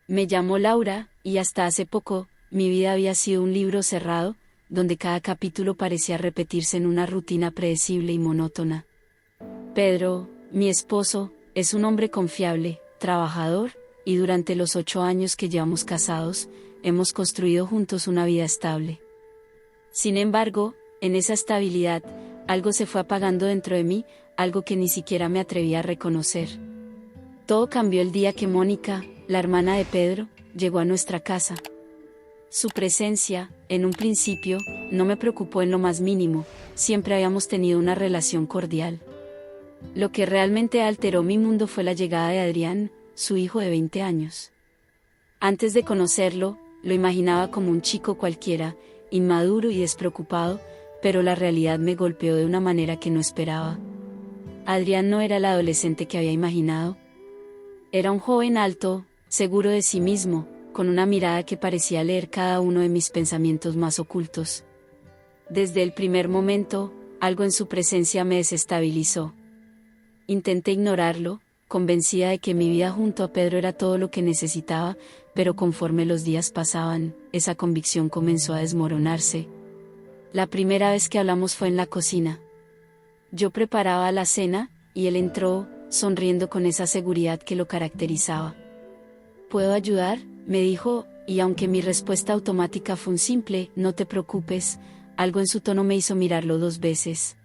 Me llamo Laura, y hasta hace poco, mi vida había sido un libro cerrado, donde cada capítulo parecía repetirse en una rutina predecible y monótona. Pedro, mi esposo, es un hombre confiable, trabajador, y durante los 8 años que llevamos casados, hemos construido juntos una vida estable. Sin embargo, en esa estabilidad, algo se fue apagando dentro de mí, algo que ni siquiera me atrevía a reconocer. Todo cambió el día que Mónica, la hermana de Pedro, llegó a nuestra casa. Su presencia, en un principio, no me preocupó en lo más mínimo, siempre habíamos tenido una relación cordial. Lo que realmente alteró mi mundo fue la llegada de Adrián, su hijo de 20 años. Antes de conocerlo, lo imaginaba como un chico cualquiera, inmaduro y despreocupado, pero la realidad me golpeó de una manera que no esperaba. Adrián no era el adolescente que había imaginado. Era un joven alto, seguro de sí mismo, con una mirada que parecía leer cada uno de mis pensamientos más ocultos. Desde el primer momento, algo en su presencia me desestabilizó. Intenté ignorarlo, convencida de que mi vida junto a Pedro era todo lo que necesitaba, pero conforme los días pasaban, esa convicción comenzó a desmoronarse. La primera vez que hablamos fue en la cocina. Yo preparaba la cena, y él entró, sonriendo con esa seguridad que lo caracterizaba. ¿Puedo ayudar?, me dijo, y aunque mi respuesta automática fue un simple, no te preocupes, algo en su tono me hizo mirarlo 2 veces.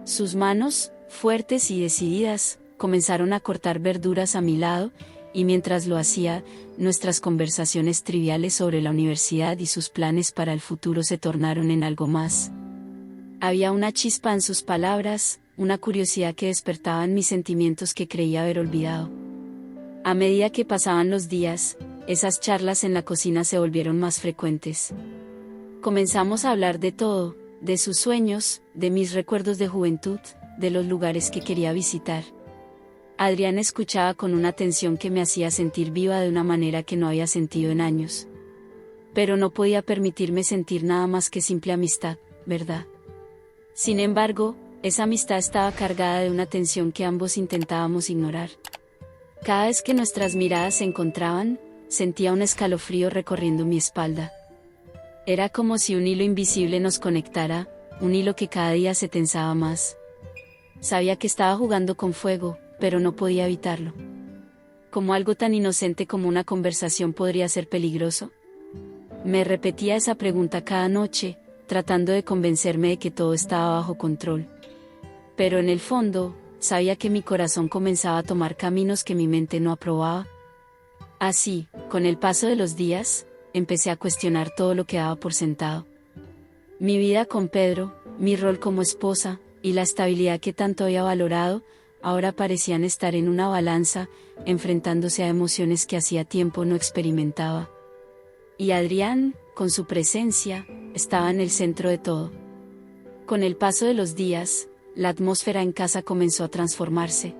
Sus manos, fuertes y decididas, comenzaron a cortar verduras a mi lado, y mientras lo hacía, nuestras conversaciones triviales sobre la universidad y sus planes para el futuro se tornaron en algo más. Había una chispa en sus palabras, una curiosidad que despertaba en mis sentimientos que creía haber olvidado. A medida que pasaban los días, esas charlas en la cocina se volvieron más frecuentes. Comenzamos a hablar de todo, de sus sueños, de mis recuerdos de juventud, de los lugares que quería visitar. Adrián escuchaba con una atención que me hacía sentir viva de una manera que no había sentido en años. Pero no podía permitirme sentir nada más que simple amistad, ¿verdad? Sin embargo, esa amistad estaba cargada de una tensión que ambos intentábamos ignorar. Cada vez que nuestras miradas se encontraban, sentía un escalofrío recorriendo mi espalda. Era como si un hilo invisible nos conectara, un hilo que cada día se tensaba más. Sabía que estaba jugando con fuego, pero no podía evitarlo. ¿Cómo algo tan inocente como una conversación podría ser peligroso? Me repetía esa pregunta cada noche, tratando de convencerme de que todo estaba bajo control. Pero en el fondo, sabía que mi corazón comenzaba a tomar caminos que mi mente no aprobaba. Así, con el paso de los días, empecé a cuestionar todo lo que daba por sentado. Mi vida con Pedro, mi rol como esposa, y la estabilidad que tanto había valorado, ahora parecían estar en una balanza, enfrentándose a emociones que hacía tiempo no experimentaba. Y Adrián, con su presencia, estaba en el centro de todo. Con el paso de los días, la atmósfera en casa comenzó a transformarse.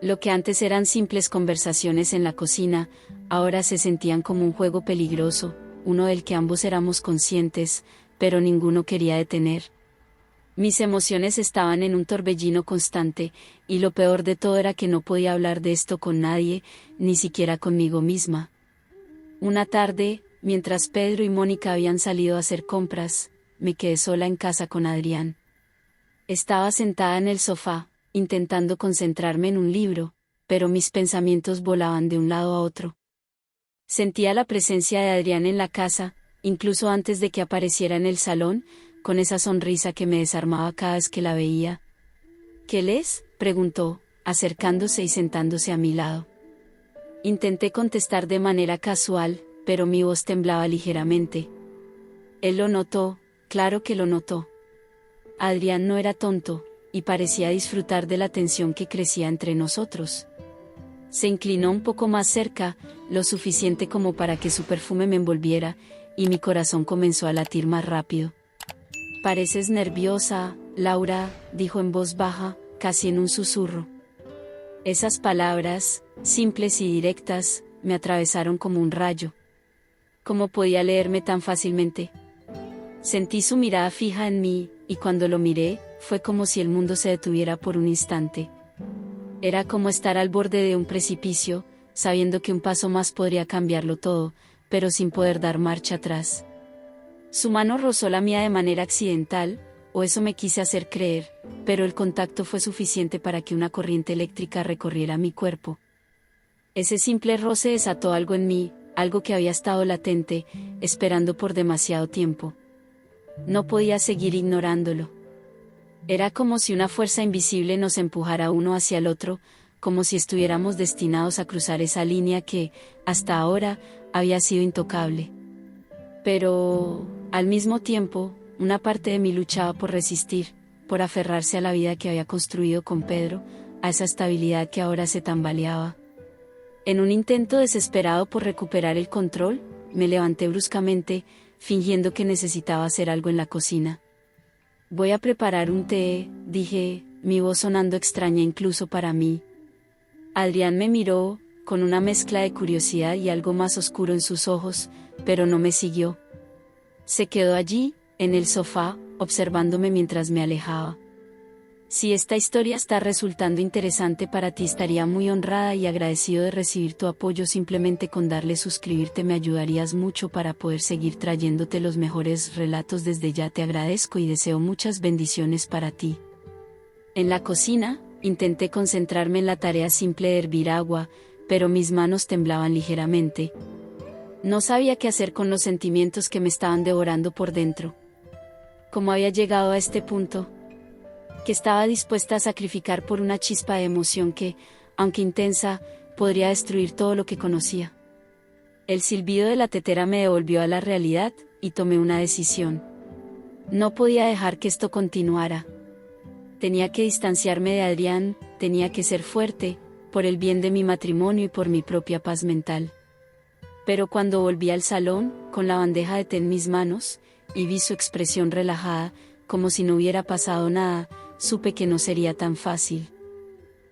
Lo que antes eran simples conversaciones en la cocina, ahora se sentían como un juego peligroso, uno del que ambos éramos conscientes, pero ninguno quería detener. Mis emociones estaban en un torbellino constante, y lo peor de todo era que no podía hablar de esto con nadie, ni siquiera conmigo misma. Una tarde, mientras Pedro y Mónica habían salido a hacer compras, me quedé sola en casa con Adrián. Estaba sentada en el sofá, intentando concentrarme en un libro, pero mis pensamientos volaban de un lado a otro. Sentía la presencia de Adrián en la casa, incluso antes de que apareciera en el salón, con esa sonrisa que me desarmaba cada vez que la veía. ¿Qué lees?, preguntó, acercándose y sentándose a mi lado. Intenté contestar de manera casual, pero mi voz temblaba ligeramente. Él lo notó, claro que lo notó. Adrián no era tonto, y parecía disfrutar de la tensión que crecía entre nosotros. Se inclinó un poco más cerca, lo suficiente como para que su perfume me envolviera, y mi corazón comenzó a latir más rápido. «Pareces nerviosa, Laura», dijo en voz baja, casi en un susurro. Esas palabras, simples y directas, me atravesaron como un rayo. ¿Cómo podía leerme tan fácilmente? Sentí su mirada fija en mí, y cuando lo miré, fue como si el mundo se detuviera por un instante. Era como estar al borde de un precipicio, sabiendo que un paso más podría cambiarlo todo, pero sin poder dar marcha atrás. Su mano rozó la mía de manera accidental, o eso me quise hacer creer, pero el contacto fue suficiente para que una corriente eléctrica recorriera mi cuerpo. Ese simple roce desató algo en mí, algo que había estado latente, esperando por demasiado tiempo. No podía seguir ignorándolo. Era como si una fuerza invisible nos empujara uno hacia el otro, como si estuviéramos destinados a cruzar esa línea que, hasta ahora, había sido intocable. Pero, al mismo tiempo, una parte de mí luchaba por resistir, por aferrarse a la vida que había construido con Pedro, a esa estabilidad que ahora se tambaleaba. En un intento desesperado por recuperar el control, me levanté bruscamente, fingiendo que necesitaba hacer algo en la cocina. Voy a preparar un té, dije, mi voz sonando extraña incluso para mí. Adrián me miró, con una mezcla de curiosidad y algo más oscuro en sus ojos, pero no me siguió. Se quedó allí, en el sofá, observándome mientras me alejaba. Si esta historia está resultando interesante para ti, estaría muy honrada y agradecido de recibir tu apoyo. Simplemente con darle suscribirte me ayudarías mucho para poder seguir trayéndote los mejores relatos. Desde ya te agradezco y deseo muchas bendiciones para ti. En la cocina, intenté concentrarme en la tarea simple de hervir agua, pero mis manos temblaban ligeramente. No sabía qué hacer con los sentimientos que me estaban devorando por dentro. ¿Cómo había llegado a este punto? Que estaba dispuesta a sacrificar por una chispa de emoción que, aunque intensa, podría destruir todo lo que conocía. El silbido de la tetera me devolvió a la realidad, y tomé una decisión. No podía dejar que esto continuara. Tenía que distanciarme de Adrián, tenía que ser fuerte, por el bien de mi matrimonio y por mi propia paz mental. Pero cuando volví al salón, con la bandeja de té en mis manos, y vi su expresión relajada, como si no hubiera pasado nada, supe que no sería tan fácil.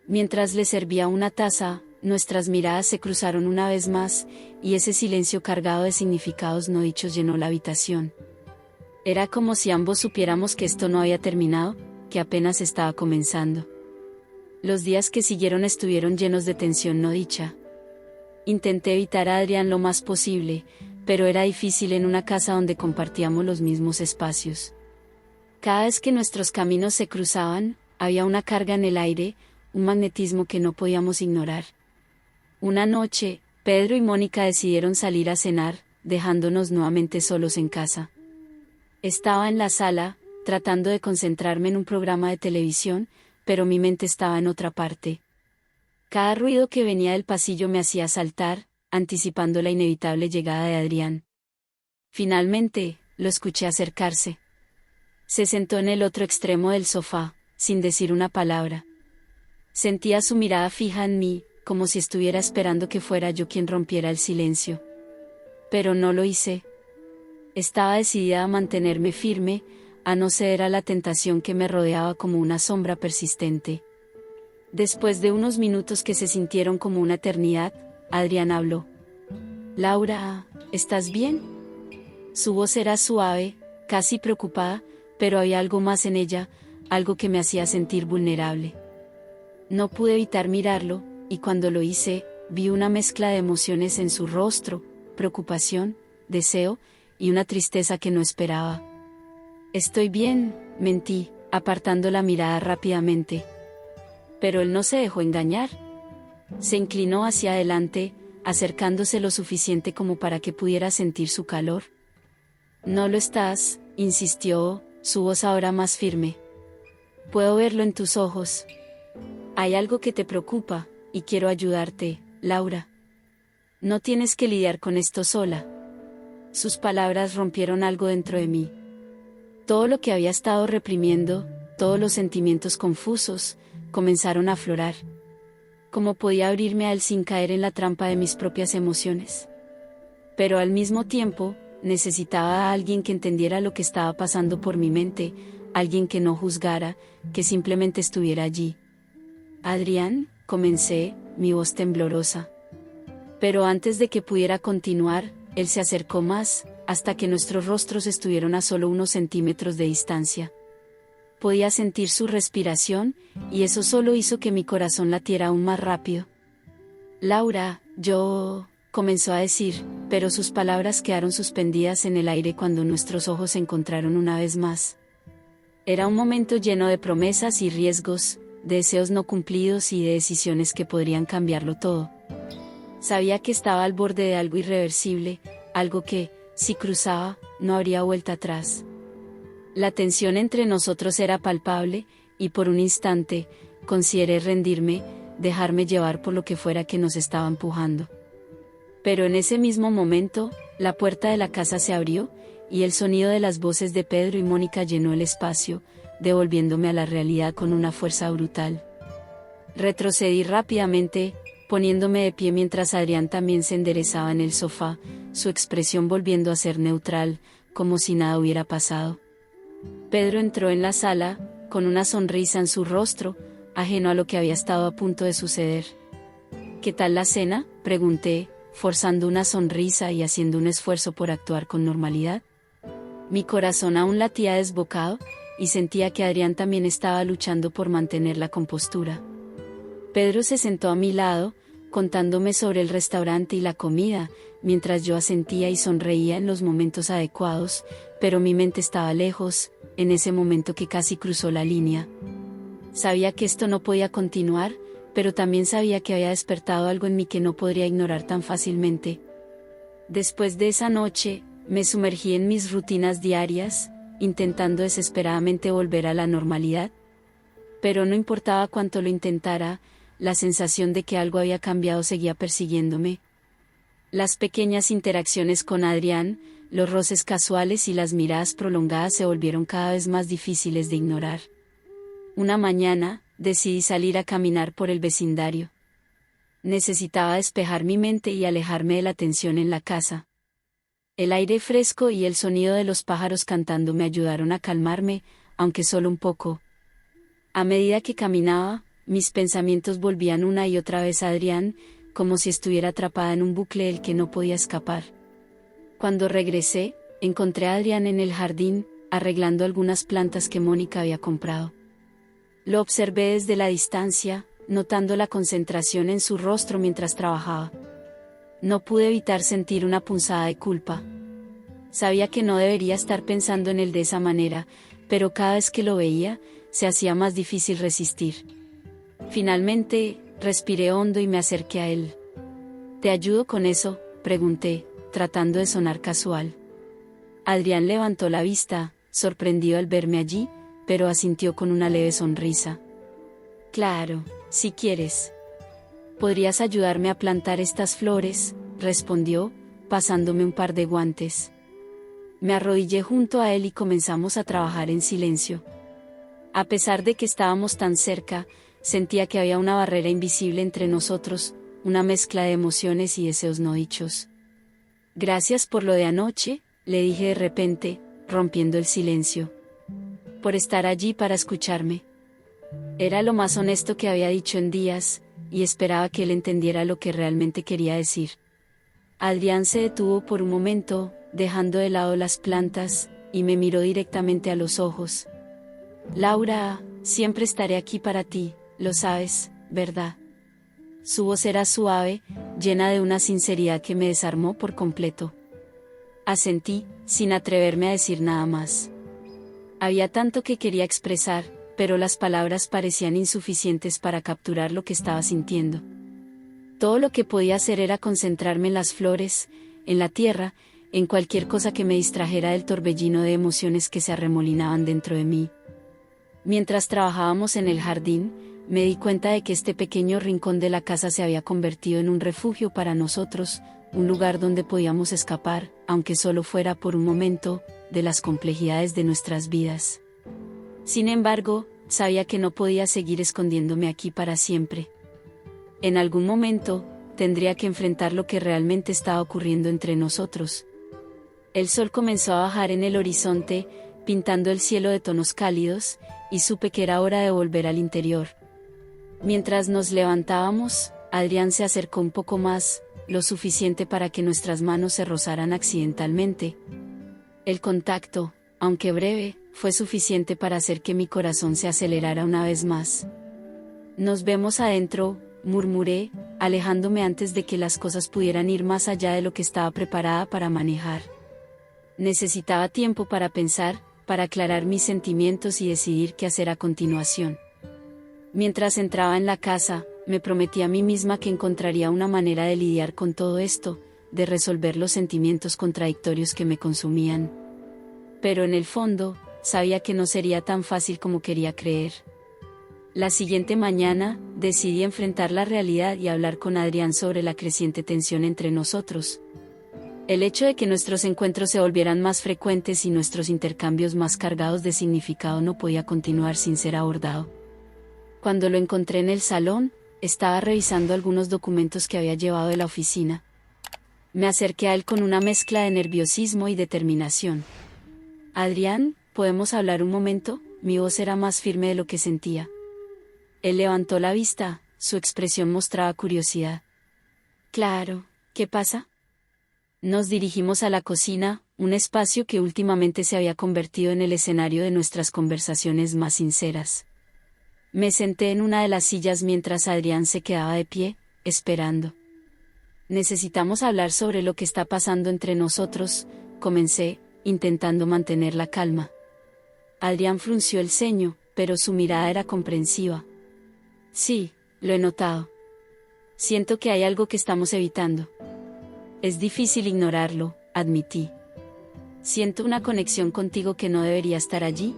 Mientras le servía una taza, nuestras miradas se cruzaron una vez más, y ese silencio cargado de significados no dichos llenó la habitación. Era como si ambos supiéramos que esto no había terminado, que apenas estaba comenzando. Los días que siguieron estuvieron llenos de tensión no dicha. Intenté evitar a Adrián lo más posible, pero era difícil en una casa donde compartíamos los mismos espacios. Cada vez que nuestros caminos se cruzaban, había una carga en el aire, un magnetismo que no podíamos ignorar. Una noche, Pedro y Mónica decidieron salir a cenar, dejándonos nuevamente solos en casa. Estaba en la sala, tratando de concentrarme en un programa de televisión, pero mi mente estaba en otra parte. Cada ruido que venía del pasillo me hacía saltar, anticipando la inevitable llegada de Adrián. Finalmente, lo escuché acercarse. Se sentó en el otro extremo del sofá, sin decir una palabra. Sentía su mirada fija en mí, como si estuviera esperando que fuera yo quien rompiera el silencio. Pero no lo hice. Estaba decidida a mantenerme firme, a no ceder a la tentación que me rodeaba como una sombra persistente. Después de unos minutos que se sintieron como una eternidad, Adrián habló. «Laura, ¿estás bien?» Su voz era suave, casi preocupada, pero había algo más en ella, algo que me hacía sentir vulnerable. No pude evitar mirarlo, y cuando lo hice, vi una mezcla de emociones en su rostro, preocupación, deseo, y una tristeza que no esperaba. «Estoy bien», mentí, apartando la mirada rápidamente. Pero él no se dejó engañar. Se inclinó hacia adelante, acercándose lo suficiente como para que pudiera sentir su calor. «No lo estás», insistió, su voz ahora más firme. «Puedo verlo en tus ojos. Hay algo que te preocupa, y quiero ayudarte, Laura. No tienes que lidiar con esto sola». Sus palabras rompieron algo dentro de mí. Todo lo que había estado reprimiendo, todos los sentimientos confusos, comenzaron a aflorar. ¿Cómo podía abrirme a él sin caer en la trampa de mis propias emociones? Pero al mismo tiempo, necesitaba a alguien que entendiera lo que estaba pasando por mi mente, alguien que no juzgara, que simplemente estuviera allí. «Adrián», comencé, mi voz temblorosa. Pero antes de que pudiera continuar, él se acercó más, hasta que nuestros rostros estuvieron a solo unos centímetros de distancia. Podía sentir su respiración, y eso solo hizo que mi corazón latiera aún más rápido. Laura, yo, comenzó a decir, pero sus palabras quedaron suspendidas en el aire cuando nuestros ojos se encontraron una vez más. Era un momento lleno de promesas y riesgos, de deseos no cumplidos y de decisiones que podrían cambiarlo todo. Sabía que estaba al borde de algo irreversible, algo que, si cruzaba, no habría vuelta atrás. La tensión entre nosotros era palpable, y por un instante, consideré rendirme, dejarme llevar por lo que fuera que nos estaba empujando. Pero en ese mismo momento, la puerta de la casa se abrió, y el sonido de las voces de Pedro y Mónica llenó el espacio, devolviéndome a la realidad con una fuerza brutal. Retrocedí rápidamente, poniéndome de pie mientras Adrián también se enderezaba en el sofá, su expresión volviendo a ser neutral, como si nada hubiera pasado. Pedro entró en la sala, con una sonrisa en su rostro, ajeno a lo que había estado a punto de suceder. ¿Qué tal la cena?, pregunté, forzando una sonrisa y haciendo un esfuerzo por actuar con normalidad. Mi corazón aún latía desbocado, y sentía que Adrián también estaba luchando por mantener la compostura. Pedro se sentó a mi lado, contándome sobre el restaurante y la comida, mientras yo asentía y sonreía en los momentos adecuados, pero mi mente estaba lejos, en ese momento que casi cruzó la línea. Sabía que esto no podía continuar, pero también sabía que había despertado algo en mí que no podría ignorar tan fácilmente. Después de esa noche, me sumergí en mis rutinas diarias, intentando desesperadamente volver a la normalidad. Pero no importaba cuánto lo intentara, la sensación de que algo había cambiado seguía persiguiéndome. Las pequeñas interacciones con Adrián, los roces casuales y las miradas prolongadas se volvieron cada vez más difíciles de ignorar. Una mañana, decidí salir a caminar por el vecindario. Necesitaba despejar mi mente y alejarme de la tensión en la casa. El aire fresco y el sonido de los pájaros cantando me ayudaron a calmarme, aunque solo un poco. A medida que caminaba, mis pensamientos volvían una y otra vez a Adrián, como si estuviera atrapada en un bucle del que no podía escapar. Cuando regresé, encontré a Adrián en el jardín, arreglando algunas plantas que Mónica había comprado. Lo observé desde la distancia, notando la concentración en su rostro mientras trabajaba. No pude evitar sentir una punzada de culpa. Sabía que no debería estar pensando en él de esa manera, pero cada vez que lo veía, se hacía más difícil resistir. Finalmente, respiré hondo y me acerqué a él. ¿Te ayudo con eso?, pregunté, tratando de sonar casual. Adrián levantó la vista, sorprendido al verme allí, pero asintió con una leve sonrisa. Claro, si quieres. ¿Podrías ayudarme a plantar estas flores?, respondió, pasándome un par de guantes. Me arrodillé junto a él y comenzamos a trabajar en silencio. A pesar de que estábamos tan cerca, sentía que había una barrera invisible entre nosotros, una mezcla de emociones y deseos no dichos. Gracias por lo de anoche, le dije de repente, rompiendo el silencio. Por estar allí para escucharme. Era lo más honesto que había dicho en días, y esperaba que él entendiera lo que realmente quería decir. Adrián se detuvo por un momento, dejando de lado las plantas, y me miró directamente a los ojos. Laura, siempre estaré aquí para ti, lo sabes, ¿verdad? Su voz era suave, llena de una sinceridad que me desarmó por completo. Asentí, sin atreverme a decir nada más. Había tanto que quería expresar, pero las palabras parecían insuficientes para capturar lo que estaba sintiendo. Todo lo que podía hacer era concentrarme en las flores, en la tierra, en cualquier cosa que me distrajera del torbellino de emociones que se arremolinaban dentro de mí. Mientras trabajábamos en el jardín, me di cuenta de que este pequeño rincón de la casa se había convertido en un refugio para nosotros, un lugar donde podíamos escapar, aunque solo fuera por un momento, de las complejidades de nuestras vidas. Sin embargo, sabía que no podía seguir escondiéndome aquí para siempre. En algún momento, tendría que enfrentar lo que realmente estaba ocurriendo entre nosotros. El sol comenzó a bajar en el horizonte, pintando el cielo de tonos cálidos, y supe que era hora de volver al interior. Mientras nos levantábamos, Adrián se acercó un poco más, lo suficiente para que nuestras manos se rozaran accidentalmente. El contacto, aunque breve, fue suficiente para hacer que mi corazón se acelerara una vez más. Nos vemos adentro, murmuré, alejándome antes de que las cosas pudieran ir más allá de lo que estaba preparada para manejar. Necesitaba tiempo para pensar, para aclarar mis sentimientos y decidir qué hacer a continuación. Mientras entraba en la casa, me prometí a mí misma que encontraría una manera de lidiar con todo esto, de resolver los sentimientos contradictorios que me consumían. Pero en el fondo, sabía que no sería tan fácil como quería creer. La siguiente mañana, decidí enfrentar la realidad y hablar con Adrián sobre la creciente tensión entre nosotros. El hecho de que nuestros encuentros se volvieran más frecuentes y nuestros intercambios más cargados de significado no podía continuar sin ser abordado. Cuando lo encontré en el salón, estaba revisando algunos documentos que había llevado de la oficina. Me acerqué a él con una mezcla de nerviosismo y determinación. «Adrián, ¿podemos hablar un momento?». Mi voz era más firme de lo que sentía. Él levantó la vista, su expresión mostraba curiosidad. «Claro, ¿qué pasa?». Nos dirigimos a la cocina, un espacio que últimamente se había convertido en el escenario de nuestras conversaciones más sinceras. Me senté en una de las sillas mientras Adrián se quedaba de pie, esperando. «Necesitamos hablar sobre lo que está pasando entre nosotros», comencé, intentando mantener la calma. Adrián frunció el ceño, pero su mirada era comprensiva. «Sí, lo he notado. Siento que hay algo que estamos evitando». «Es difícil ignorarlo», admití. «Siento una conexión contigo que no debería estar allí.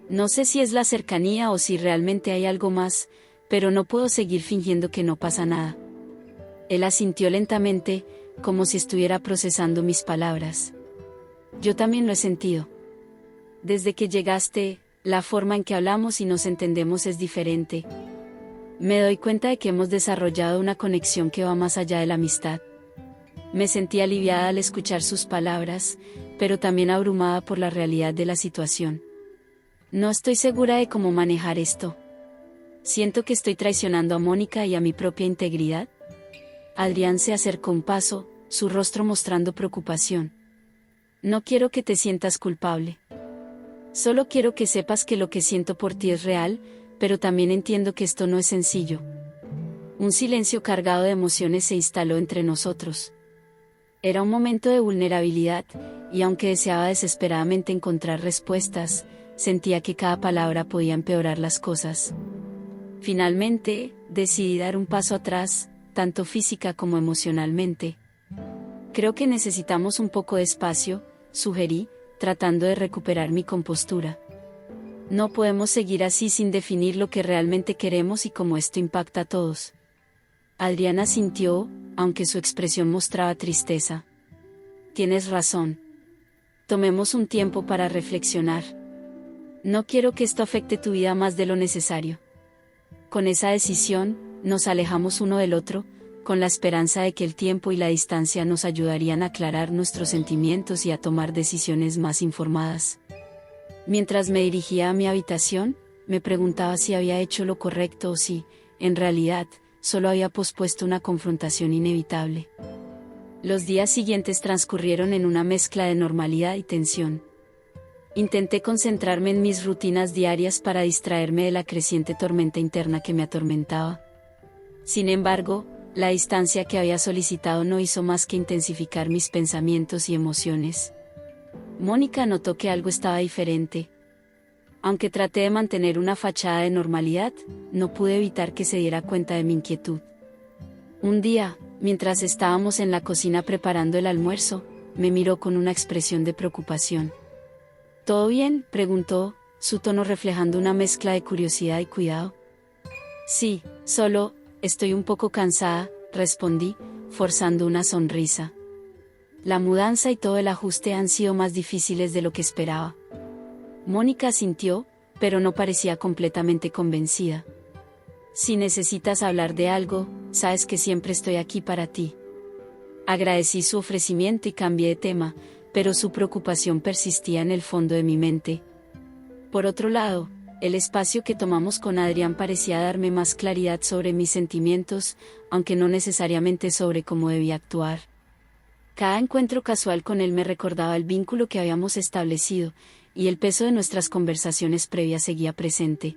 No sé si es la cercanía o si realmente hay algo más, pero no puedo seguir fingiendo que no pasa nada». Él asintió lentamente, como si estuviera procesando mis palabras. «Yo también lo he sentido. Desde que llegaste, la forma en que hablamos y nos entendemos es diferente. Me doy cuenta de que hemos desarrollado una conexión que va más allá de la amistad». Me sentí aliviada al escuchar sus palabras, pero también abrumada por la realidad de la situación. No estoy segura de cómo manejar esto. Siento que estoy traicionando a Mónica y a mi propia integridad. Adrián se acercó un paso, su rostro mostrando preocupación. «No quiero que te sientas culpable. Solo quiero que sepas que lo que siento por ti es real, pero también entiendo que esto no es sencillo». Un silencio cargado de emociones se instaló entre nosotros. Era un momento de vulnerabilidad, y aunque deseaba desesperadamente encontrar respuestas, sentía que cada palabra podía empeorar las cosas. Finalmente, decidí dar un paso atrás, tanto física como emocionalmente. «Creo que necesitamos un poco de espacio», sugerí, tratando de recuperar mi compostura. «No podemos seguir así sin definir lo que realmente queremos y cómo esto impacta a todos». Adrián asintió, aunque su expresión mostraba tristeza. «Tienes razón. Tomemos un tiempo para reflexionar. No quiero que esto afecte tu vida más de lo necesario». Con esa decisión, nos alejamos uno del otro, con la esperanza de que el tiempo y la distancia nos ayudarían a aclarar nuestros sentimientos y a tomar decisiones más informadas. Mientras me dirigía a mi habitación, me preguntaba si había hecho lo correcto o si, en realidad, solo había pospuesto una confrontación inevitable. Los días siguientes transcurrieron en una mezcla de normalidad y tensión. Intenté concentrarme en mis rutinas diarias para distraerme de la creciente tormenta interna que me atormentaba. Sin embargo, la distancia que había solicitado no hizo más que intensificar mis pensamientos y emociones. Mónica notó que algo estaba diferente. Aunque traté de mantener una fachada de normalidad, no pude evitar que se diera cuenta de mi inquietud. Un día, mientras estábamos en la cocina preparando el almuerzo, me miró con una expresión de preocupación. «¿Todo bien?», preguntó, su tono reflejando una mezcla de curiosidad y cuidado. «Sí, solo, estoy un poco cansada», respondí, forzando una sonrisa. La mudanza y todo el ajuste han sido más difíciles de lo que esperaba. Mónica asintió, pero no parecía completamente convencida. «Si necesitas hablar de algo, sabes que siempre estoy aquí para ti». Agradecí su ofrecimiento y cambié de tema, pero su preocupación persistía en el fondo de mi mente. Por otro lado, el espacio que tomamos con Adrián parecía darme más claridad sobre mis sentimientos, aunque no necesariamente sobre cómo debía actuar. Cada encuentro casual con él me recordaba el vínculo que habíamos establecido, y el peso de nuestras conversaciones previas seguía presente.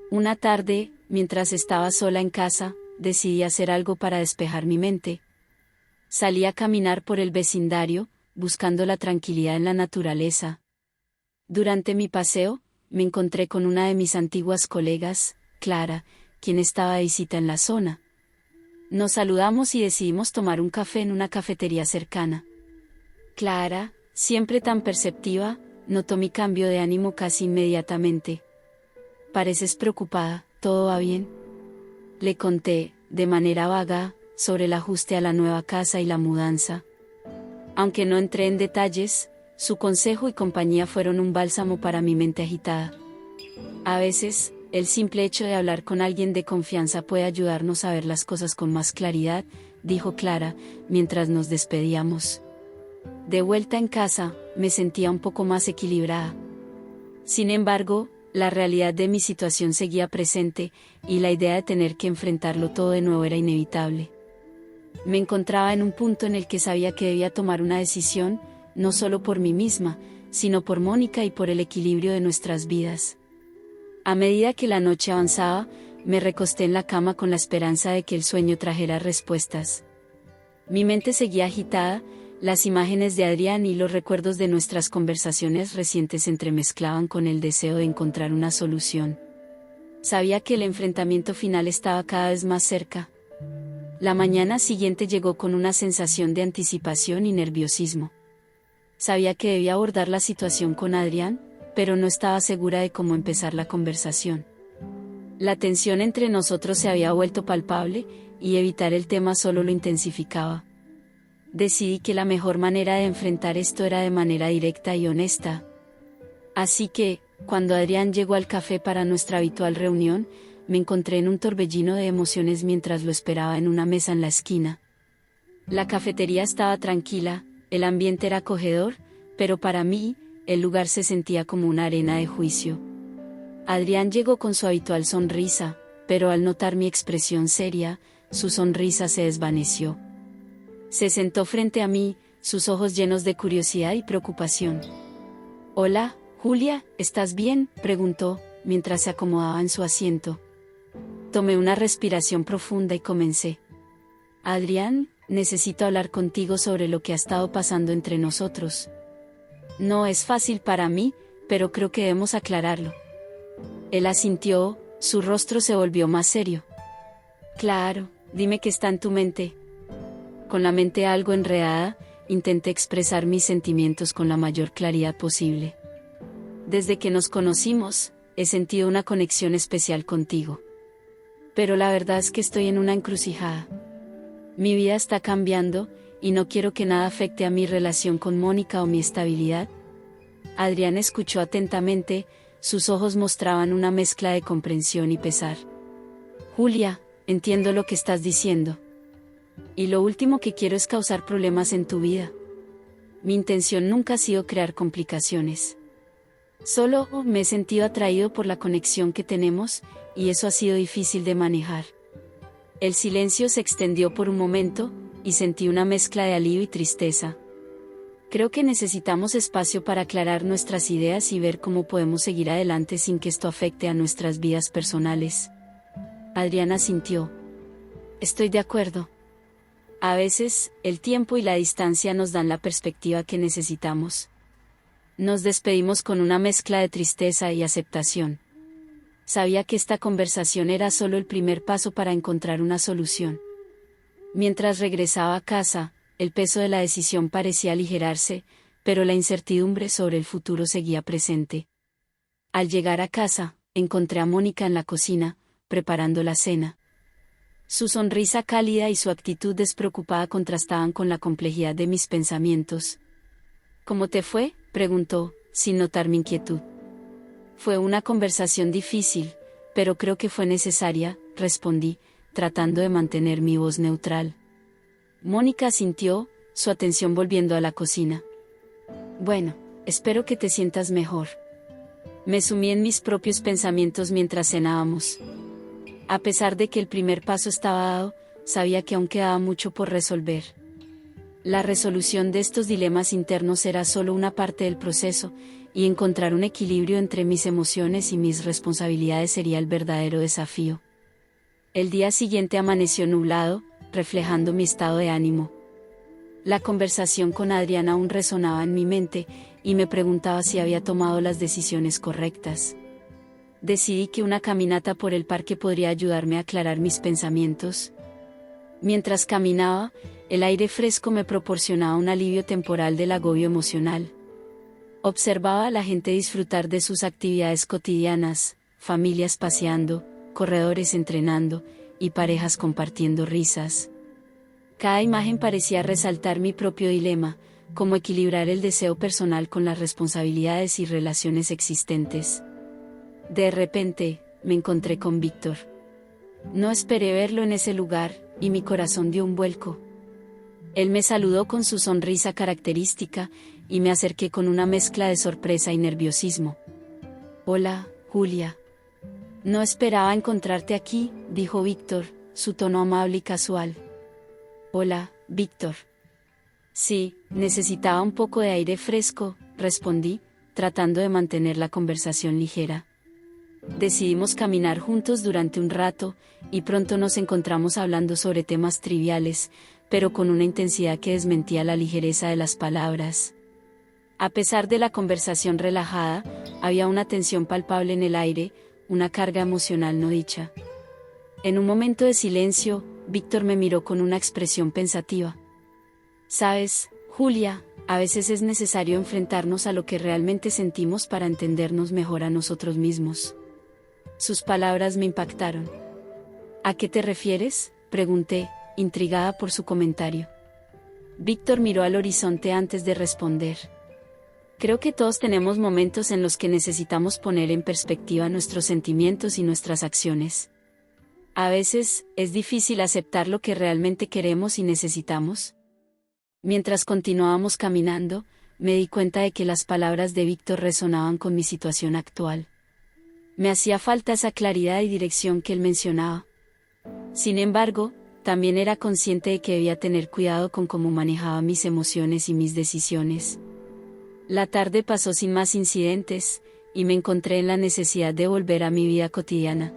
Una tarde, mientras estaba sola en casa, decidí hacer algo para despejar mi mente. Salí a caminar por el vecindario, buscando la tranquilidad en la naturaleza. Durante mi paseo, me encontré con una de mis antiguas colegas, Clara, quien estaba de visita en la zona. Nos saludamos y decidimos tomar un café en una cafetería cercana. Clara, siempre tan perceptiva, notó mi cambio de ánimo casi inmediatamente. «Pareces preocupada, ¿todo va bien?», le conté, de manera vaga, sobre el ajuste a la nueva casa y la mudanza. Aunque no entré en detalles, su consejo y compañía fueron un bálsamo para mi mente agitada. A veces, el simple hecho de hablar con alguien de confianza puede ayudarnos a ver las cosas con más claridad, dijo Clara, mientras nos despedíamos. De vuelta en casa, me sentía un poco más equilibrada. Sin embargo, la realidad de mi situación seguía presente, y la idea de tener que enfrentarlo todo de nuevo era inevitable. Me encontraba en un punto en el que sabía que debía tomar una decisión, no solo por mí misma, sino por Mónica y por el equilibrio de nuestras vidas. A medida que la noche avanzaba, me recosté en la cama con la esperanza de que el sueño trajera respuestas. Mi mente seguía agitada, las imágenes de Adrián y los recuerdos de nuestras conversaciones recientes se entremezclaban con el deseo de encontrar una solución. Sabía que el enfrentamiento final estaba cada vez más cerca. La mañana siguiente llegó con una sensación de anticipación y nerviosismo. Sabía que debía abordar la situación con Adrián, pero no estaba segura de cómo empezar la conversación. La tensión entre nosotros se había vuelto palpable, y evitar el tema solo lo intensificaba. Decidí que la mejor manera de enfrentar esto era de manera directa y honesta. Así que, cuando Adrián llegó al café para nuestra habitual reunión, me encontré en un torbellino de emociones mientras lo esperaba en una mesa en la esquina. La cafetería estaba tranquila, el ambiente era acogedor, pero para mí, el lugar se sentía como una arena de juicio. Adrián llegó con su habitual sonrisa, pero al notar mi expresión seria, su sonrisa se desvaneció. Se sentó frente a mí, sus ojos llenos de curiosidad y preocupación. «Hola, Julia, ¿estás bien?», preguntó, mientras se acomodaba en su asiento. Tomé una respiración profunda y comencé. «Adrián, necesito hablar contigo sobre lo que ha estado pasando entre nosotros. No es fácil para mí, pero creo que debemos aclararlo». Él asintió, su rostro se volvió más serio. «Claro, dime qué está en tu mente». Con la mente algo enredada, intenté expresar mis sentimientos con la mayor claridad posible. «Desde que nos conocimos, he sentido una conexión especial contigo. Pero la verdad es que estoy en una encrucijada. Mi vida está cambiando, y no quiero que nada afecte a mi relación con Mónica o mi estabilidad». Adrián escuchó atentamente, sus ojos mostraban una mezcla de comprensión y pesar. «Julia, entiendo lo que estás diciendo. Y lo último que quiero es causar problemas en tu vida. Mi intención nunca ha sido crear complicaciones. Solo me he sentido atraído por la conexión que tenemos, y eso ha sido difícil de manejar». El silencio se extendió por un momento, y sentí una mezcla de alivio y tristeza. «Creo que necesitamos espacio para aclarar nuestras ideas y ver cómo podemos seguir adelante sin que esto afecte a nuestras vidas personales». Adrián asintió. «Estoy de acuerdo. A veces, el tiempo y la distancia nos dan la perspectiva que necesitamos». Nos despedimos con una mezcla de tristeza y aceptación. Sabía que esta conversación era solo el primer paso para encontrar una solución. Mientras regresaba a casa, el peso de la decisión parecía aligerarse, pero la incertidumbre sobre el futuro seguía presente. Al llegar a casa, encontré a Mónica en la cocina, preparando la cena. Su sonrisa cálida y su actitud despreocupada contrastaban con la complejidad de mis pensamientos. «¿Cómo te fue?», preguntó, sin notar mi inquietud. «Fue una conversación difícil, pero creo que fue necesaria», respondí, tratando de mantener mi voz neutral. Mónica asintió, su atención volviendo a la cocina. «Bueno, espero que te sientas mejor». Me sumí en mis propios pensamientos mientras cenábamos. A pesar de que el primer paso estaba dado, sabía que aún quedaba mucho por resolver. La resolución de estos dilemas internos era solo una parte del proceso, y encontrar un equilibrio entre mis emociones y mis responsabilidades sería el verdadero desafío. El día siguiente amaneció nublado, reflejando mi estado de ánimo. La conversación con Adrián aún resonaba en mi mente, y me preguntaba si había tomado las decisiones correctas. Decidí que una caminata por el parque podría ayudarme a aclarar mis pensamientos. Mientras caminaba, el aire fresco me proporcionaba un alivio temporal del agobio emocional. Observaba a la gente disfrutar de sus actividades cotidianas, familias paseando, corredores entrenando, y parejas compartiendo risas. Cada imagen parecía resaltar mi propio dilema, cómo equilibrar el deseo personal con las responsabilidades y relaciones existentes. De repente, me encontré con Víctor. No esperé verlo en ese lugar, y mi corazón dio un vuelco. Él me saludó con su sonrisa característica, y me acerqué con una mezcla de sorpresa y nerviosismo. «Hola, Julia. No esperaba encontrarte aquí», dijo Víctor, su tono amable y casual. «Hola, Víctor». «Sí, necesitaba un poco de aire fresco», respondí, tratando de mantener la conversación ligera. Decidimos caminar juntos durante un rato, y pronto nos encontramos hablando sobre temas triviales, pero con una intensidad que desmentía la ligereza de las palabras. A pesar de la conversación relajada, había una tensión palpable en el aire, una carga emocional no dicha. En un momento de silencio, Víctor me miró con una expresión pensativa. «Sabes, Julia, a veces es necesario enfrentarnos a lo que realmente sentimos para entendernos mejor a nosotros mismos». Sus palabras me impactaron. «¿A qué te refieres?», pregunté, intrigada por su comentario. Víctor miró al horizonte antes de responder. «Creo que todos tenemos momentos en los que necesitamos poner en perspectiva nuestros sentimientos y nuestras acciones. A veces, es difícil aceptar lo que realmente queremos y necesitamos». Mientras continuábamos caminando, me di cuenta de que las palabras de Víctor resonaban con mi situación actual. Me hacía falta esa claridad y dirección que él mencionaba. Sin embargo, también era consciente de que debía tener cuidado con cómo manejaba mis emociones y mis decisiones. La tarde pasó sin más incidentes, y me encontré en la necesidad de volver a mi vida cotidiana.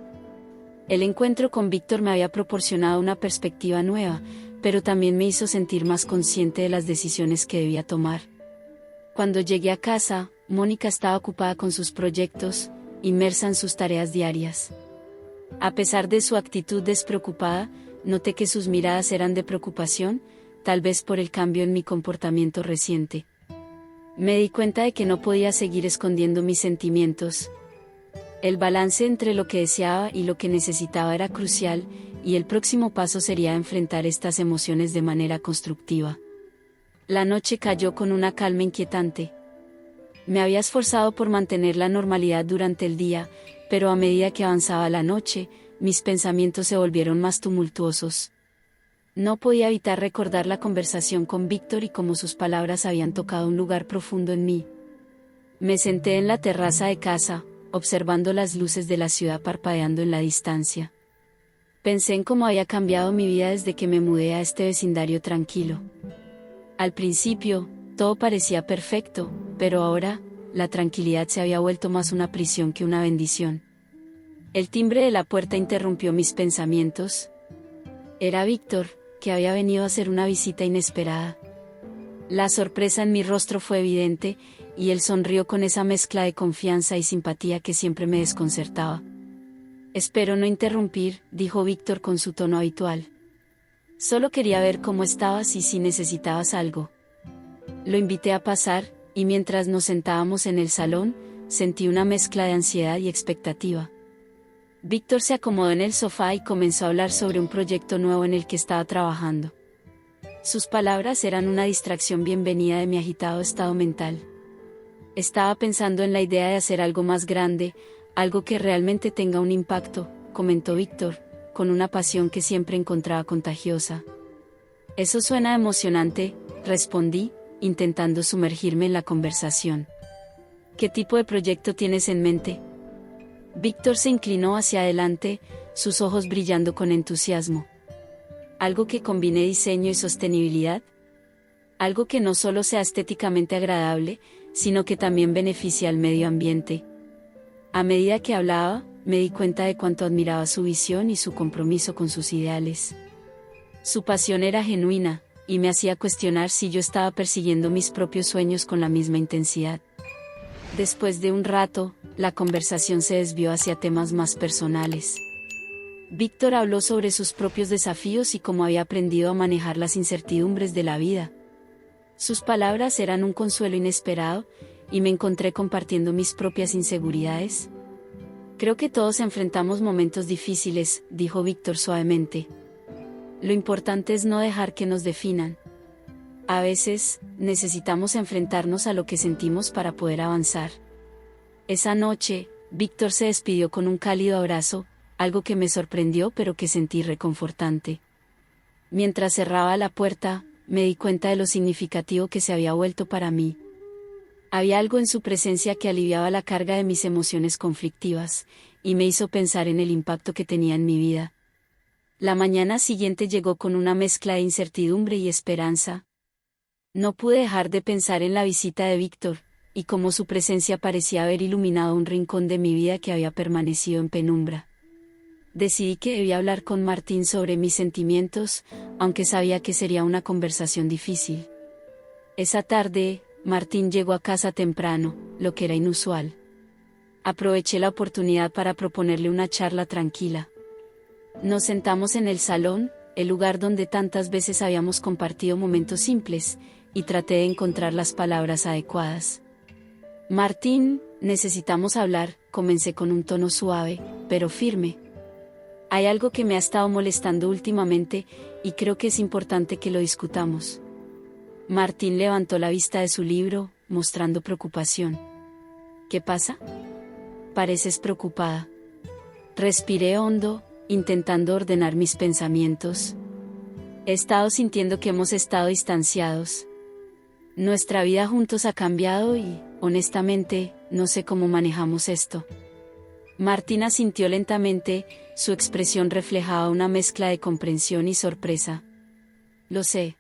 El encuentro con Víctor me había proporcionado una perspectiva nueva, pero también me hizo sentir más consciente de las decisiones que debía tomar. Cuando llegué a casa, Mónica estaba ocupada con sus proyectos, inmersa en sus tareas diarias. A pesar de su actitud despreocupada, noté que sus miradas eran de preocupación, tal vez por el cambio en mi comportamiento reciente. Me di cuenta de que no podía seguir escondiendo mis sentimientos. El balance entre lo que deseaba y lo que necesitaba era crucial, y el próximo paso sería enfrentar estas emociones de manera constructiva. La noche cayó con una calma inquietante. Me había esforzado por mantener la normalidad durante el día, pero a medida que avanzaba la noche, mis pensamientos se volvieron más tumultuosos. No podía evitar recordar la conversación con Víctor y cómo sus palabras habían tocado un lugar profundo en mí. Me senté en la terraza de casa, observando las luces de la ciudad parpadeando en la distancia. Pensé en cómo había cambiado mi vida desde que me mudé a este vecindario tranquilo. Al principio, todo parecía perfecto, pero ahora, la tranquilidad se había vuelto más una prisión que una bendición. El timbre de la puerta interrumpió mis pensamientos. Era Víctor, que había venido a hacer una visita inesperada. La sorpresa en mi rostro fue evidente, y él sonrió con esa mezcla de confianza y simpatía que siempre me desconcertaba. «Espero no interrumpir», dijo Víctor con su tono habitual. «Solo quería ver cómo estabas y si necesitabas algo». Lo invité a pasar, y mientras nos sentábamos en el salón, sentí una mezcla de ansiedad y expectativa. Víctor se acomodó en el sofá y comenzó a hablar sobre un proyecto nuevo en el que estaba trabajando. Sus palabras eran una distracción bienvenida de mi agitado estado mental. Estaba pensando en la idea de hacer algo más grande, algo que realmente tenga un impacto, comentó Víctor, con una pasión que siempre encontraba contagiosa. «Eso suena emocionante», respondí, intentando sumergirme en la conversación. «¿Qué tipo de proyecto tienes en mente?». Víctor se inclinó hacia adelante, sus ojos brillando con entusiasmo. «¿Algo que combine diseño y sostenibilidad? Algo que no solo sea estéticamente agradable, sino que también beneficie al medio ambiente». A medida que hablaba, me di cuenta de cuánto admiraba su visión y su compromiso con sus ideales. Su pasión era genuina, y me hacía cuestionar si yo estaba persiguiendo mis propios sueños con la misma intensidad. Después de un rato, la conversación se desvió hacia temas más personales. Víctor habló sobre sus propios desafíos y cómo había aprendido a manejar las incertidumbres de la vida. Sus palabras eran un consuelo inesperado, y me encontré compartiendo mis propias inseguridades. Creo que todos enfrentamos momentos difíciles, dijo Víctor suavemente. Lo importante es no dejar que nos definan. A veces, necesitamos enfrentarnos a lo que sentimos para poder avanzar. Esa noche, Víctor se despidió con un cálido abrazo, algo que me sorprendió pero que sentí reconfortante. Mientras cerraba la puerta, me di cuenta de lo significativo que se había vuelto para mí. Había algo en su presencia que aliviaba la carga de mis emociones conflictivas, y me hizo pensar en el impacto que tenía en mi vida. La mañana siguiente llegó con una mezcla de incertidumbre y esperanza. No pude dejar de pensar en la visita de Víctor, y cómo su presencia parecía haber iluminado un rincón de mi vida que había permanecido en penumbra. Decidí que debía hablar con Martín sobre mis sentimientos, aunque sabía que sería una conversación difícil. Esa tarde, Martín llegó a casa temprano, lo que era inusual. Aproveché la oportunidad para proponerle una charla tranquila. Nos sentamos en el salón, el lugar donde tantas veces habíamos compartido momentos simples, y traté de encontrar las palabras adecuadas. Martín, necesitamos hablar, comencé con un tono suave, pero firme. Hay algo que me ha estado molestando últimamente, y creo que es importante que lo discutamos. Martín levantó la vista de su libro, mostrando preocupación. ¿Qué pasa? Pareces preocupada. Respiré hondo, intentando ordenar mis pensamientos. He estado sintiendo que hemos estado distanciados. Nuestra vida juntos ha cambiado y, honestamente, no sé cómo manejamos esto. Martín asintió lentamente, su expresión reflejaba una mezcla de comprensión y sorpresa. Lo sé.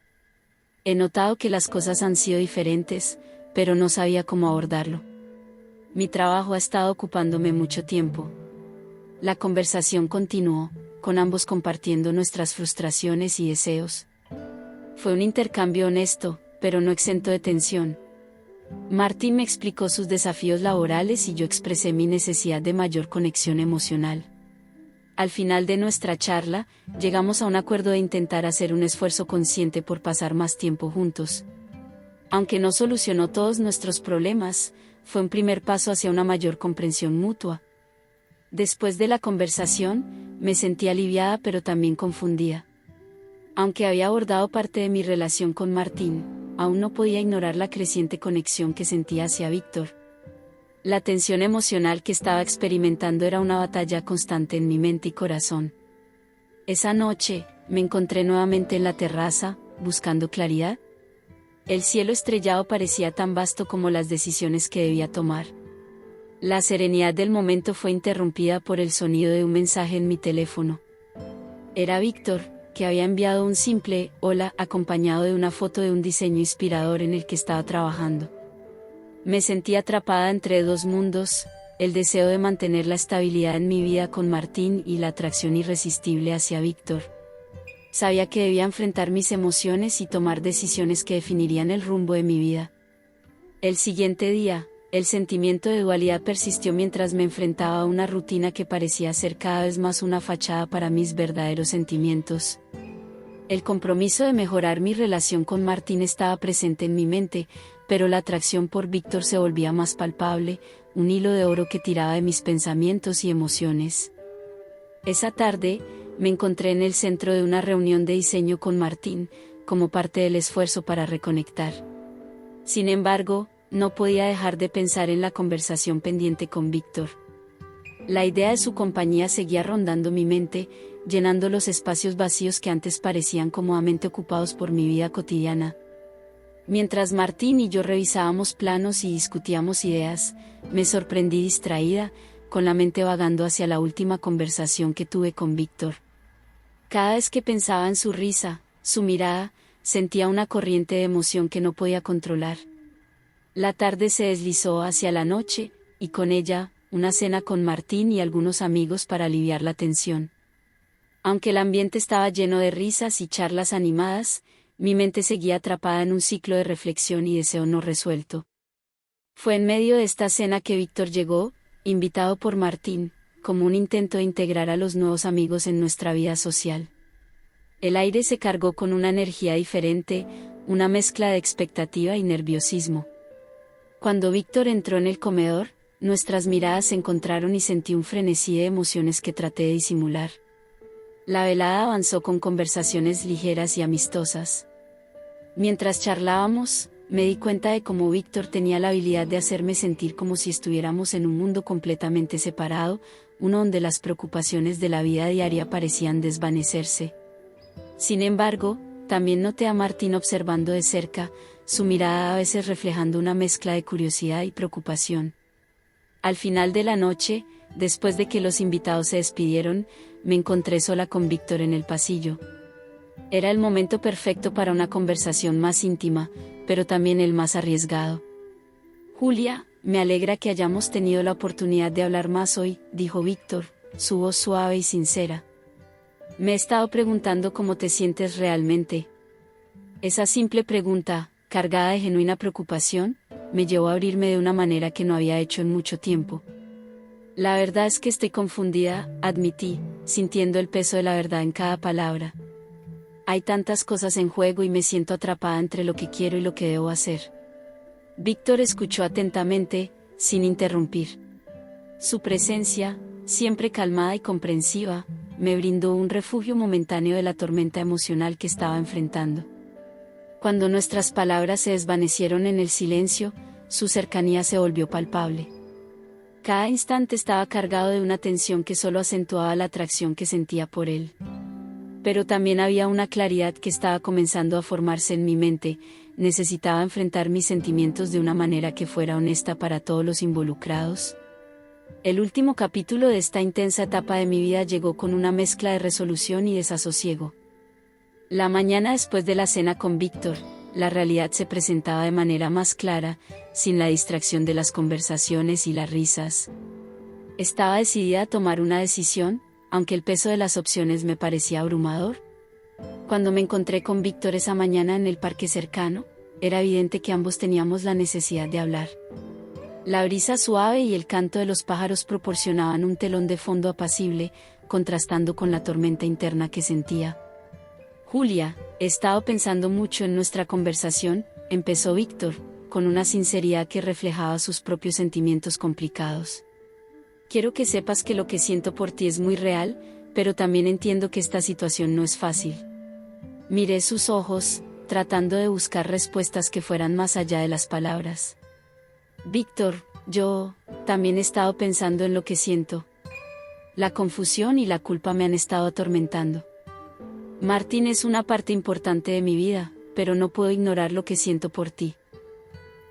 He notado que las cosas han sido diferentes, pero no sabía cómo abordarlo. Mi trabajo ha estado ocupándome mucho tiempo. La conversación continuó, con ambos compartiendo nuestras frustraciones y deseos. Fue un intercambio honesto, pero no exento de tensión. Martín me explicó sus desafíos laborales y yo expresé mi necesidad de mayor conexión emocional. Al final de nuestra charla, llegamos a un acuerdo de intentar hacer un esfuerzo consciente por pasar más tiempo juntos. Aunque no solucionó todos nuestros problemas, fue un primer paso hacia una mayor comprensión mutua. Después de la conversación, me sentí aliviada pero también confundida. Aunque había abordado parte de mi relación con Martín, aún no podía ignorar la creciente conexión que sentía hacia Víctor. La tensión emocional que estaba experimentando era una batalla constante en mi mente y corazón. Esa noche, me encontré nuevamente en la terraza, buscando claridad. El cielo estrellado parecía tan vasto como las decisiones que debía tomar. La serenidad del momento fue interrumpida por el sonido de un mensaje en mi teléfono. Era Víctor, que había enviado un simple "hola" acompañado de una foto de un diseño inspirador en el que estaba trabajando. Me sentí atrapada entre dos mundos, el deseo de mantener la estabilidad en mi vida con Martín y la atracción irresistible hacia Víctor. Sabía que debía enfrentar mis emociones y tomar decisiones que definirían el rumbo de mi vida. El siguiente día, el sentimiento de dualidad persistió mientras me enfrentaba a una rutina que parecía ser cada vez más una fachada para mis verdaderos sentimientos. El compromiso de mejorar mi relación con Martín estaba presente en mi mente, pero la atracción por Víctor se volvía más palpable, un hilo de oro que tiraba de mis pensamientos y emociones. Esa tarde, me encontré en el centro de una reunión de diseño con Martín, como parte del esfuerzo para reconectar. Sin embargo, no podía dejar de pensar en la conversación pendiente con Víctor. La idea de su compañía seguía rondando mi mente, llenando los espacios vacíos que antes parecían cómodamente ocupados por mi vida cotidiana. Mientras Martín y yo revisábamos planos y discutíamos ideas, me sorprendí distraída, con la mente vagando hacia la última conversación que tuve con Víctor. Cada vez que pensaba en su risa, su mirada, sentía una corriente de emoción que no podía controlar. La tarde se deslizó hacia la noche, y con ella, una cena con Martín y algunos amigos para aliviar la tensión. Aunque el ambiente estaba lleno de risas y charlas animadas, mi mente seguía atrapada en un ciclo de reflexión y deseo no resuelto. Fue en medio de esta cena que Víctor llegó, invitado por Martín, como un intento de integrar a los nuevos amigos en nuestra vida social. El aire se cargó con una energía diferente, una mezcla de expectativa y nerviosismo. Cuando Víctor entró en el comedor, nuestras miradas se encontraron y sentí un frenesí de emociones que traté de disimular. La velada avanzó con conversaciones ligeras y amistosas. Mientras charlábamos, me di cuenta de cómo Víctor tenía la habilidad de hacerme sentir como si estuviéramos en un mundo completamente separado, uno donde las preocupaciones de la vida diaria parecían desvanecerse. Sin embargo, también noté a Martín observando de cerca, su mirada a veces reflejando una mezcla de curiosidad y preocupación. Al final de la noche, después de que los invitados se despidieron, me encontré sola con Víctor en el pasillo. Era el momento perfecto para una conversación más íntima, pero también el más arriesgado. Julia, me alegra que hayamos tenido la oportunidad de hablar más hoy, dijo Víctor, su voz suave y sincera. Me he estado preguntando cómo te sientes realmente. Esa simple pregunta, cargada de genuina preocupación, me llevó a abrirme de una manera que no había hecho en mucho tiempo. La verdad es que estoy confundida, admití, sintiendo el peso de la verdad en cada palabra. Hay tantas cosas en juego y me siento atrapada entre lo que quiero y lo que debo hacer. Víctor escuchó atentamente, sin interrumpir. Su presencia, siempre calmada y comprensiva, me brindó un refugio momentáneo de la tormenta emocional que estaba enfrentando. Cuando nuestras palabras se desvanecieron en el silencio, su cercanía se volvió palpable. Cada instante estaba cargado de una tensión que solo acentuaba la atracción que sentía por él. Pero también había una claridad que estaba comenzando a formarse en mi mente. Necesitaba enfrentar mis sentimientos de una manera que fuera honesta para todos los involucrados. El último capítulo de esta intensa etapa de mi vida llegó con una mezcla de resolución y desasosiego. La mañana después de la cena con Víctor, la realidad se presentaba de manera más clara, sin la distracción de las conversaciones y las risas. Estaba decidida a tomar una decisión, aunque el peso de las opciones me parecía abrumador. Cuando me encontré con Víctor esa mañana en el parque cercano, era evidente que ambos teníamos la necesidad de hablar. La brisa suave y el canto de los pájaros proporcionaban un telón de fondo apacible, contrastando con la tormenta interna que sentía. Julia, he estado pensando mucho en nuestra conversación, empezó Víctor, con una sinceridad que reflejaba sus propios sentimientos complicados. Quiero que sepas que lo que siento por ti es muy real, pero también entiendo que esta situación no es fácil. Miré sus ojos, tratando de buscar respuestas que fueran más allá de las palabras. Víctor, yo también he estado pensando en lo que siento. La confusión y la culpa me han estado atormentando. Martín es una parte importante de mi vida, pero no puedo ignorar lo que siento por ti.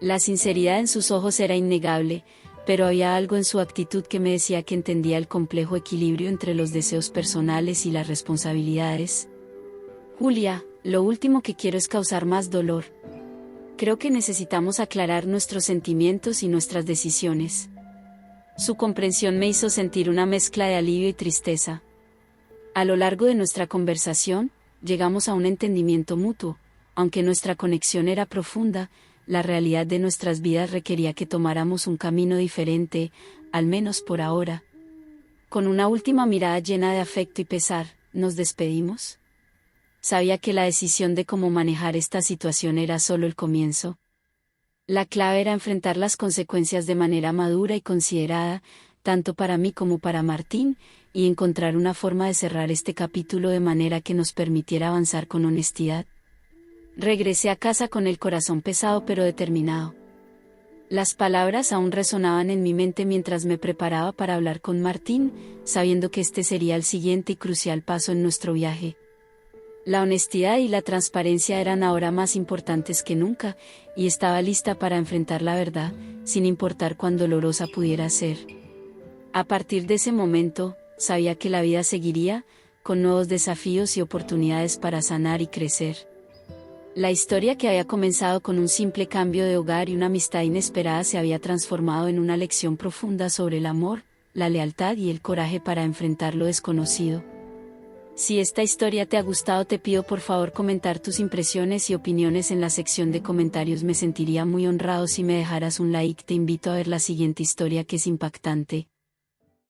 La sinceridad en sus ojos era innegable, pero había algo en su actitud que me decía que entendía el complejo equilibrio entre los deseos personales y las responsabilidades. Julia, lo último que quiero es causar más dolor. Creo que necesitamos aclarar nuestros sentimientos y nuestras decisiones. Su comprensión me hizo sentir una mezcla de alivio y tristeza. A lo largo de nuestra conversación, llegamos a un entendimiento mutuo. Aunque nuestra conexión era profunda, la realidad de nuestras vidas requería que tomáramos un camino diferente, al menos por ahora. Con una última mirada llena de afecto y pesar, ¿nos despedimos? Sabía que la decisión de cómo manejar esta situación era solo el comienzo. La clave era enfrentar las consecuencias de manera madura y considerada, tanto para mí como para Martín, y encontrar una forma de cerrar este capítulo de manera que nos permitiera avanzar con honestidad. Regresé a casa con el corazón pesado pero determinado. Las palabras aún resonaban en mi mente mientras me preparaba para hablar con Martín, sabiendo que este sería el siguiente y crucial paso en nuestro viaje. La honestidad y la transparencia eran ahora más importantes que nunca, y estaba lista para enfrentar la verdad, sin importar cuán dolorosa pudiera ser. A partir de ese momento, sabía que la vida seguiría, con nuevos desafíos y oportunidades para sanar y crecer. La historia que había comenzado con un simple cambio de hogar y una amistad inesperada se había transformado en una lección profunda sobre el amor, la lealtad y el coraje para enfrentar lo desconocido. Si esta historia te ha gustado, te pido por favor comentar tus impresiones y opiniones en la sección de comentarios. Me sentiría muy honrado si me dejaras un like. Te invito a ver la siguiente historia, que es impactante.